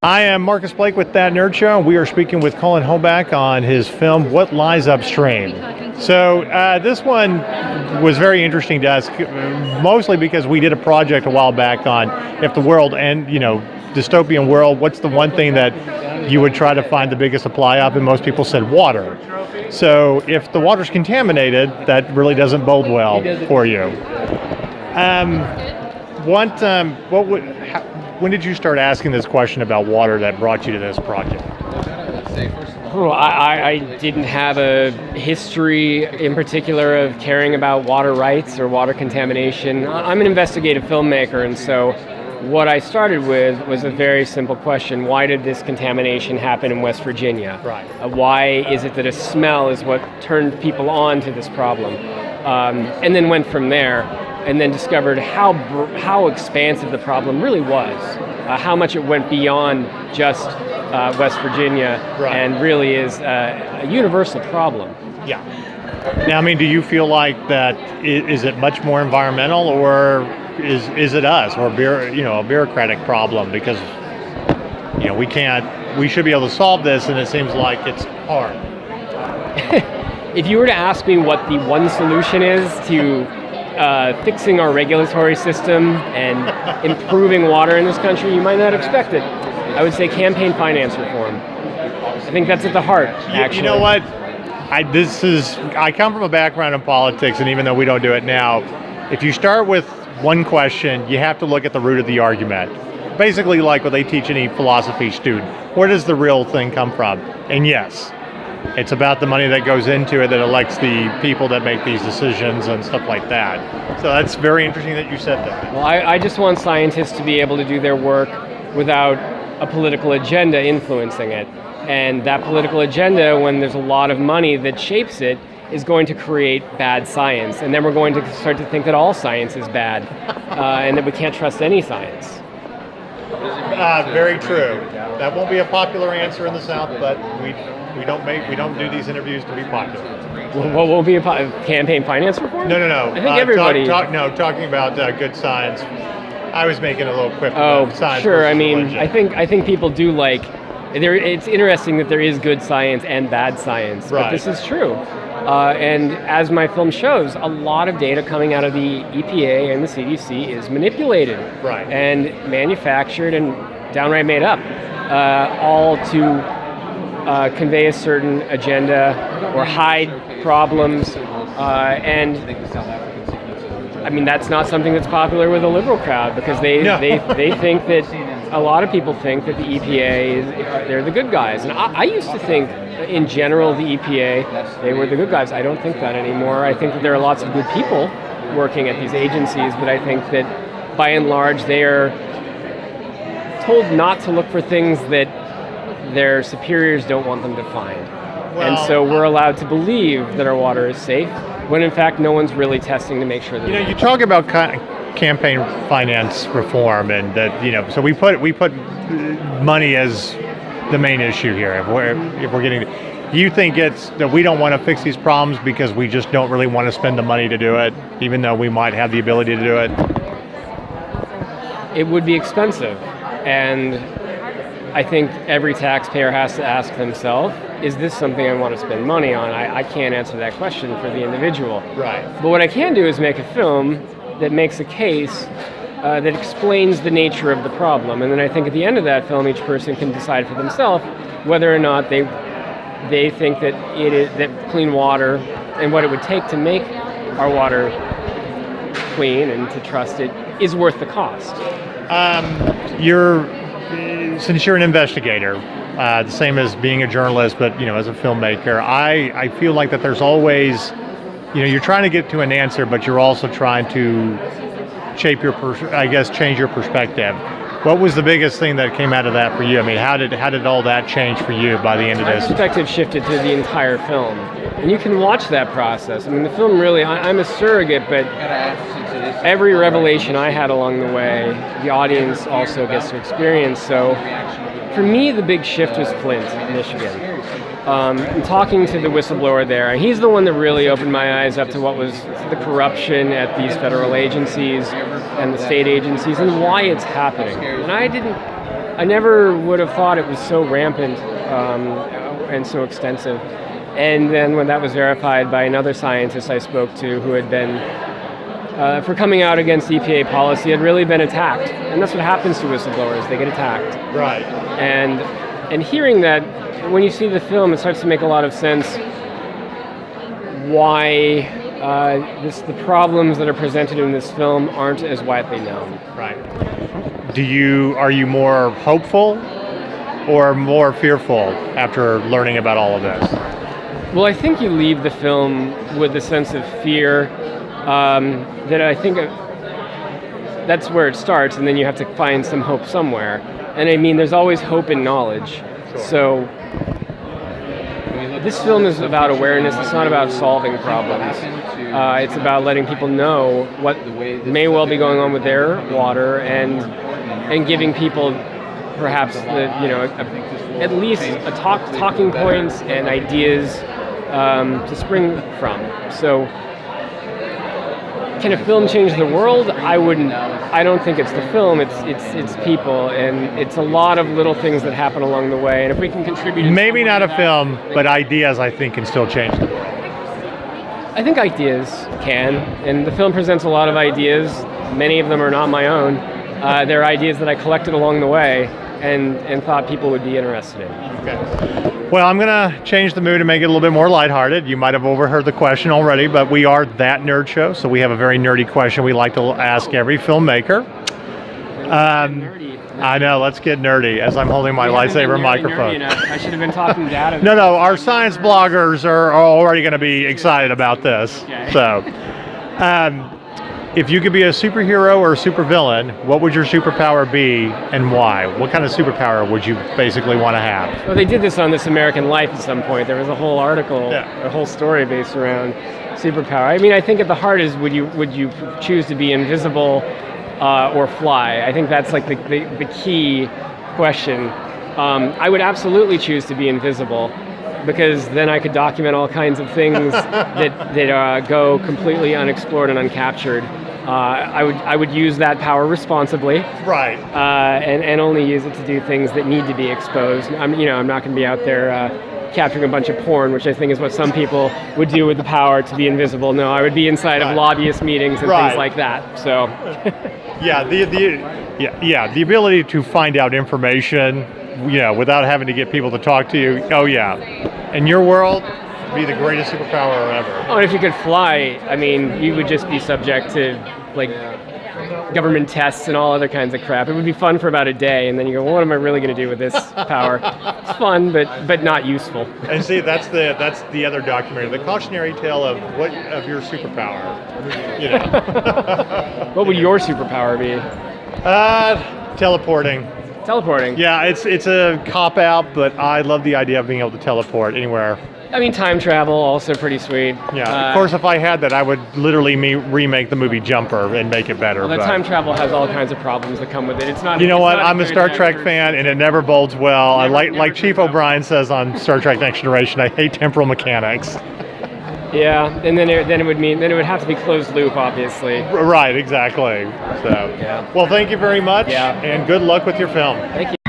I am Marcus Blake with That Nerd Show. We are speaking with Cullen Hoback on his film, What Lies Upstream. So this one was very interesting to us, mostly because we did a project a while back on if the world and, dystopian world, what's the one thing that you would try to find the biggest supply of? And most people said water. So if the water's contaminated, that really doesn't bode well for you. When did you start asking this question about water that brought you to this project? Well, I didn't have a history in particular of caring about water rights or water contamination. I'm an investigative filmmaker, and so what I started with was a very simple question. Why did this contamination happen in West Virginia? Right. Why is it that a smell is what turned people on to this problem? And then went from there, and then discovered how expansive the problem really was, how much it went beyond just West Virginia, right, and really is a universal problem. Yeah. Now, do you feel like that is it much more environmental, or is it us, or a bureaucratic problem? Because we should be able to solve this, and it seems like it's hard. If you were to ask me what the one solution is to fixing our regulatory system and improving water in this country, you might not expect it. I would say campaign finance reform. I think that's at the heart, actually. You know what? I come from a background in politics, and even though we don't do it now, if you start with one question, you have to look at the root of the argument. Basically, like what they teach any philosophy student. Where does the real thing come from? And yes, it's about the money that goes into it that elects the people that make these decisions and stuff like that. So that's very interesting that you said that. Well, I just want scientists to be able to do their work without a political agenda influencing it. And that political agenda, when there's a lot of money that shapes it, is going to create bad science. And then we're going to start to think that all science is bad and that we can't trust any science. Very true. That won't be a popular answer in the South, but we don't do these interviews to be popular. What will be a campaign finance reform? No. I think everybody. Talking about good science. I was making a little quip about science. Sure. I think people do like. It's interesting that there is good science and bad science, right, but this is true. And as my film shows, a lot of data coming out of the EPA and the CDC is manipulated, right, and manufactured and downright made up, all to convey a certain agenda or hide problems. And that's not something that's popular with the liberal crowd, because they think that a lot of people think that the EPA they're the good guys. And I used to think, in general, the EPA, they were the good guys. I don't think that anymore. I think that there are lots of good people working at these agencies, but I think that by and large they are told not to look for things that their superiors don't want them to find. And so we're allowed to believe that our water is safe, when in fact no one's really testing to make sure that you talk about campaign finance reform, and that so we put money as the main issue here. If we're getting, do you think it's that we don't want to fix these problems because we just don't really want to spend the money to do it, even though we might have the ability to do it? It would be expensive, and I think every taxpayer has to ask themselves, is this something I want to spend money on? I can't answer that question for the individual. Right. But what I can do is make a film that makes a case that explains the nature of the problem. And then I think at the end of that film, each person can decide for themselves whether or not they think that that clean water and what it would take to make our water clean and to trust it is worth the cost. Since you're an investigator, the same as being a journalist, but as a filmmaker, I feel like that there's always, you're trying to get to an answer, but you're also trying to change your perspective. What was the biggest thing that came out of that for you? How did all that change for you by the end of this? My perspective shifted to the entire film, and you can watch that process. The film really, I'm a surrogate, but every revelation I had along the way, the audience also gets to experience. So for me, the big shift was Flint, Michigan. And talking to the whistleblower there, he's the one that really opened my eyes up to what was the corruption at these federal agencies and the state agencies and why it's happening. And I didn't I never would have thought it was so rampant and so extensive. And then when that was verified by another scientist I spoke to who had been, for coming out against EPA policy, had really been attacked. And that's what happens to whistleblowers, they get attacked. Right. And hearing that, when you see the film, it starts to make a lot of sense why the problems that are presented in this film aren't as widely known. Right. Are you more hopeful or more fearful after learning about all of this? Well, I think you leave the film with a sense of fear that I think that's where it starts, and then you have to find some hope somewhere. And I mean, there's always hope in knowledge. Sure. So this film is about awareness. It's not about solving problems. It's about letting people know what may well be going on with their water and giving people perhaps at least talking points and ideas to spring from. So, can a film change the world? I wouldn't. I don't think it's the film. It's people, and it's a lot of little things that happen along the way. And if we can contribute, maybe not a film, but ideas, I think, can still change the world. I think ideas can, and the film presents a lot of ideas. Many of them are not my own. They're ideas that I collected along the way and thought people would be interested in. Okay. Well, I'm going to change the mood and make it a little bit more lighthearted. You might have overheard the question already, but we are That Nerd Show, so we have a very nerdy question we like to ask every filmmaker. I know, let's get nerdy as I'm holding my lightsaber microphone. I should have been talking data. No, our science bloggers are already going to be excited about this. Okay. So, if you could be a superhero or a supervillain, what would your superpower be and why? What kind of superpower would you basically want to have? Well, they did this on This American Life at some point. There was a whole article, a whole story based around superpower. I mean, I think at the heart is would you choose to be invisible or fly? I think that's like the key question. I would absolutely choose to be invisible, because then I could document all kinds of things that go completely unexplored and uncaptured. I would use that power responsibly, right? And only use it to do things that need to be exposed. I'm not going to be out there capturing a bunch of porn, which I think is what some people would do with the power to be invisible. No, I would be inside of lobbyist meetings and things like that. So, the ability to find out information, without having to get people to talk to you. Oh yeah, in your world, be the greatest superpower ever. Oh, and if you could fly, I mean, you would just be subject to government tests and all other kinds of crap. It would be fun for about a day, and then you go, well, what am I really going to do with this power? It's fun, but not useful. And see, that's the other documentary, the cautionary tale of your superpower. What would your superpower be? Teleporting. Teleporting. Yeah, it's a cop-out, but I love the idea of being able to teleport anywhere. I mean, time travel, also pretty sweet. Yeah, of course, if I had that, I would literally remake the movie Jumper and make it better. Well, time travel has all kinds of problems that come with it. It's not. You know what? I'm a Star Trek fan, and it never bodes well. I like Chief O'Brien says on Star Trek Next Generation, I hate temporal mechanics. Yeah, and then it would have to be closed loop, obviously. Right, exactly. So, well, thank you very much, and good luck with your film. Thank you.